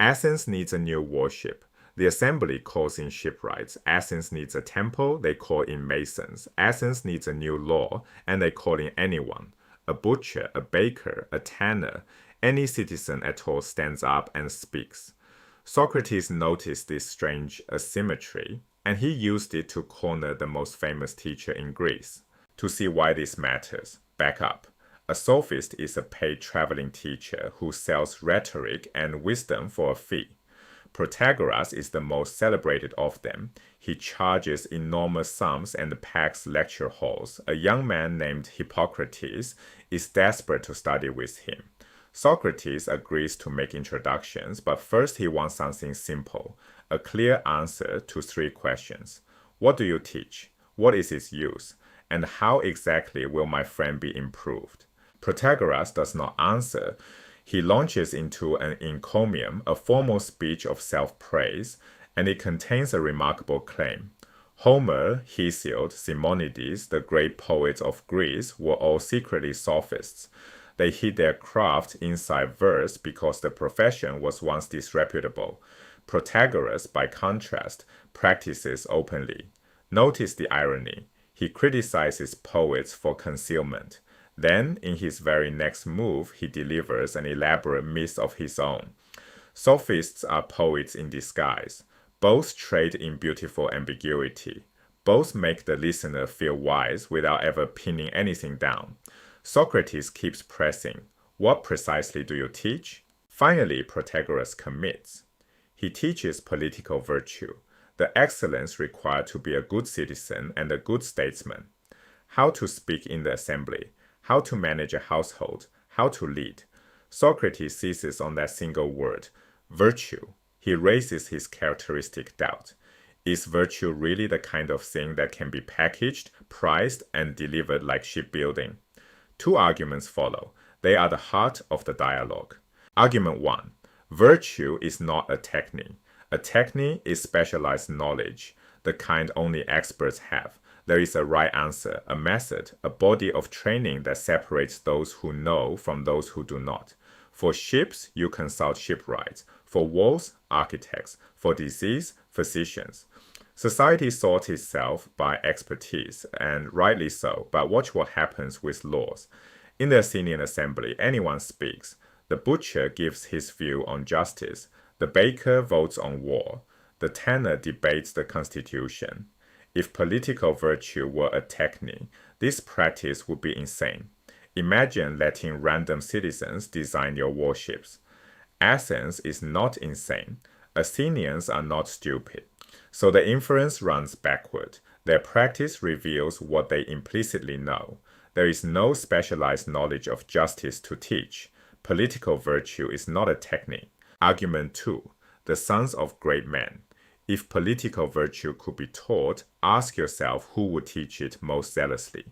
Athens needs a new warship. The assembly calls in shipwrights. Athens needs a temple, they call in masons. Athens needs a new law, and they call in anyone. A butcher, a baker, a tanner, any citizen at all stands up and speaks. Socrates noticed this strange asymmetry, and he used it to corner the most famous teacher in Greece. To see why this matters, back up. A sophist is a paid traveling teacher who sells rhetoric and wisdom for a fee. Protagoras is the most celebrated of them. He charges enormous sums and packs lecture halls. A young man named Hippocrates is desperate to study with him. Socrates agrees to make introductions, but first he wants something simple, a clear answer to 3 questions. What do you teach? What is its use? And how exactly will my friend be improved? Protagoras does not answer. He launches into an encomium, a formal speech of self-praise, and it contains a remarkable claim. Homer, Hesiod, Simonides, the great poets of Greece, were all secretly sophists. They hid their craft inside verse because the profession was once disreputable. Protagoras, by contrast, practices openly. Notice the irony. He criticizes poets for concealment. Then, in his very next move, he delivers an elaborate myth of his own. Sophists are poets in disguise. Both trade in beautiful ambiguity. Both make the listener feel wise without ever pinning anything down. Socrates keeps pressing. What precisely do you teach? Finally, Protagoras commits. He teaches political virtue, the excellence required to be a good citizen and a good statesman. How to speak in the assembly, how to manage a household, how to lead. Socrates seizes on that single word, virtue. He raises his characteristic doubt. Is virtue really the kind of thing that can be packaged, priced, and delivered like shipbuilding? 2 arguments follow. They are the heart of the dialogue. Argument 1. Virtue is not a techne. A techne is specialized knowledge, the kind only experts have. There is a right answer, a method, a body of training that separates those who know from those who do not. For ships, you consult shipwrights. For walls, architects. For disease, physicians. Society sorts itself by expertise, and rightly so, but watch what happens with laws. In the Athenian assembly, anyone speaks. The butcher gives his view on justice. The baker votes on war. The tanner debates the constitution. If political virtue were a techne, this practice would be insane. Imagine letting random citizens design your warships. Athens is not insane. Athenians are not stupid. So the inference runs backward. Their practice reveals what they implicitly know. There is no specialized knowledge of justice to teach. Political virtue is not a technique. Argument 2. The sons of great men. If political virtue could be taught, ask yourself who would teach it most zealously.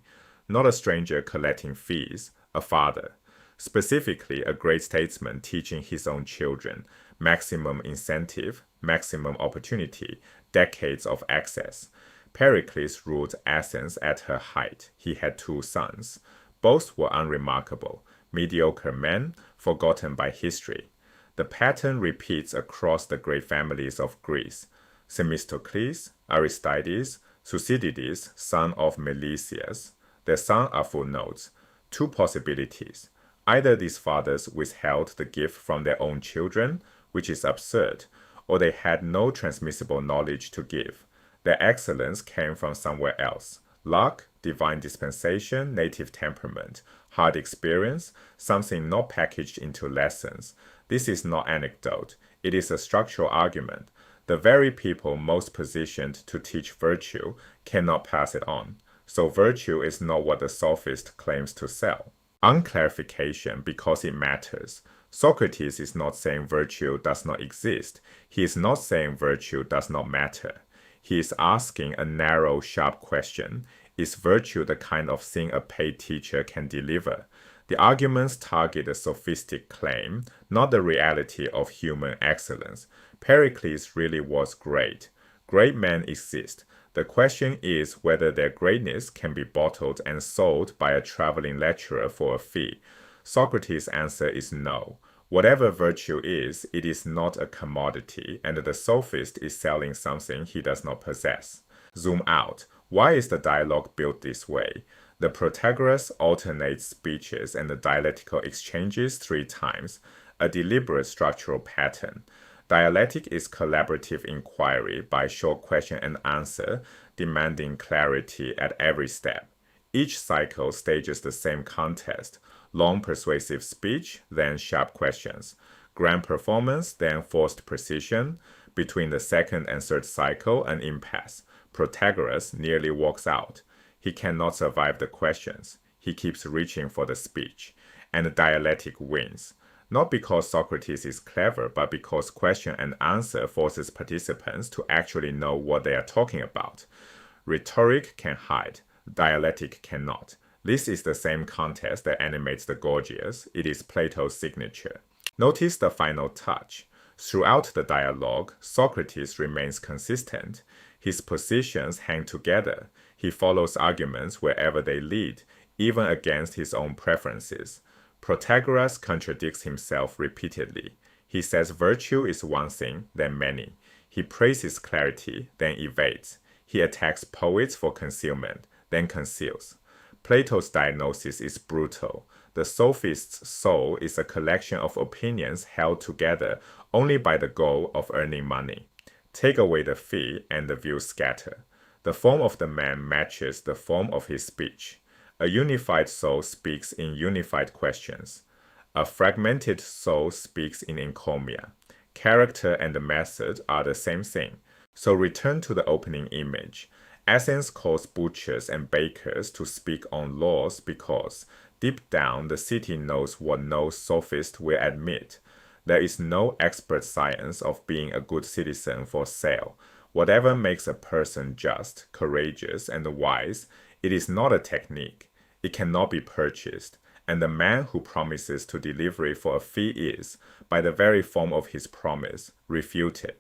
Not a stranger collecting fees, a father. Specifically, a great statesman teaching his own children. Maximum incentive, maximum opportunity, decades of access. Pericles ruled Athens at her height. He had 2 sons. Both were unremarkable, mediocre men, forgotten by history. The pattern repeats across the great families of Greece. Themistocles, Aristides, Thucydides, son of Melesias. Their sons are footnotes. 2 possibilities. Either these fathers withheld the gift from their own children, which is absurd, or they had no transmissible knowledge to give. Their excellence came from somewhere else. Luck, divine dispensation, native temperament, hard experience, something not packaged into lessons. This is not anecdote. It is a structural argument. The very people most positioned to teach virtue cannot pass it on. So virtue is not what the sophist claims to sell. Unclarification because it matters. Socrates is not saying virtue does not exist. He is not saying virtue does not matter. He is asking a narrow, sharp question. Is virtue the kind of thing a paid teacher can deliver? The arguments target a sophistic claim, not the reality of human excellence. Pericles really was great. Great men exist. The question is whether their greatness can be bottled and sold by a traveling lecturer for a fee. Socrates' answer is no. Whatever virtue is, it is not a commodity, and the sophist is selling something he does not possess. Zoom out. Why is the dialogue built this way? The Protagoras alternates speeches and the dialectical exchanges 3 times, a deliberate structural pattern. Dialectic is collaborative inquiry by short question and answer, demanding clarity at every step. Each cycle stages the same contest: long persuasive speech, then sharp questions; grand performance, then forced precision. Between the second and third cycle, an impasse. Protagoras nearly walks out. He cannot survive the questions. He keeps reaching for the speech. And dialectic wins. Not because Socrates is clever, but because question and answer forces participants to actually know what they are talking about. Rhetoric can hide. Dialectic cannot. This is the same contest that animates the Gorgias. It is Plato's signature. Notice the final touch. Throughout the dialogue, Socrates remains consistent. His positions hang together. He follows arguments wherever they lead, even against his own preferences. Protagoras contradicts himself repeatedly. He says virtue is one thing, then many. He praises clarity, then evades. He attacks poets for concealment, then conceals. Plato's diagnosis is brutal. The sophist's soul is a collection of opinions held together only by the goal of earning money. Take away the fee and the views scatter. The form of the man matches the form of his speech. A unified soul speaks in unified questions. A fragmented soul speaks in encomia. Character and the method are the same thing. So return to the opening image. Athens calls butchers and bakers to speak on laws because, deep down, the city knows what no sophist will admit. There is no expert science of being a good citizen for sale. Whatever makes a person just, courageous, and wise, it is not a technique. It cannot be purchased, and the man who promises to deliver it for a fee is, by the very form of his promise, refuted.